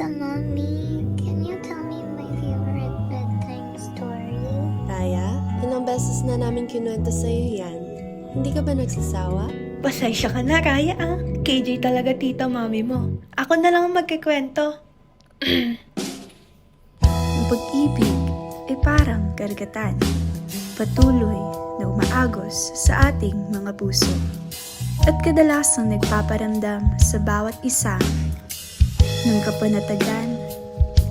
Tita Mommy, can you tell me my favorite bedtime story? Raya, ilang beses na namin kinuwento sa'yo yan. Hindi ka ba nagsasawa? Pasensya ka na, Raya ah. KJ talaga tita mami mo. Ako na lang ang magkikwento. Ang pag-ibig ay parang karagatan, patuloy na umaagos sa ating mga puso at kadalasang nagpaparamdam sa bawat isa ng kapanatagan,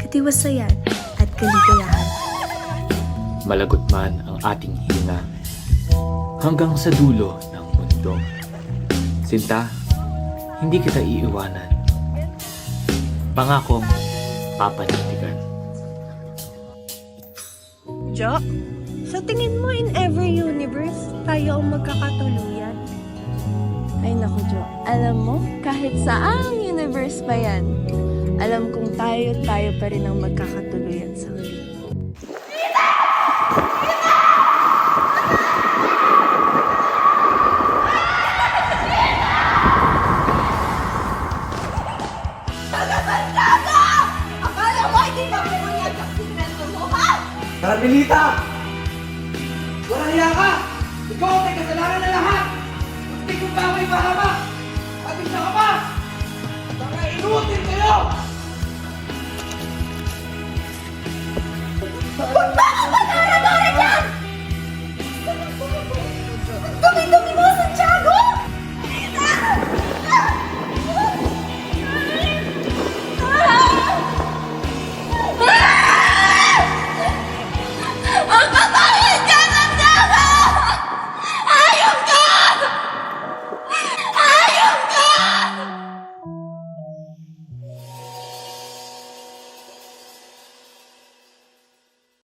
katiwasayan at kaligayahan. Malagot man ang ating hininga hanggang sa dulo ng mundo. Sinta, hindi kita iiwanan. Pangakong papanindigan. Jo, sa tingin mo in every universe, tayo ang magkakatuluyan? Ay naku, Jo. Alam mo, kahit saang universe pa yan, alam kong tayo pa rin ang magkakatuluyan sa huli. Carmelita! Walang hiya ka! Ikaw ang may kasalanan na lahat! Gusto kong bagoy mahama! Pati siya ka pa!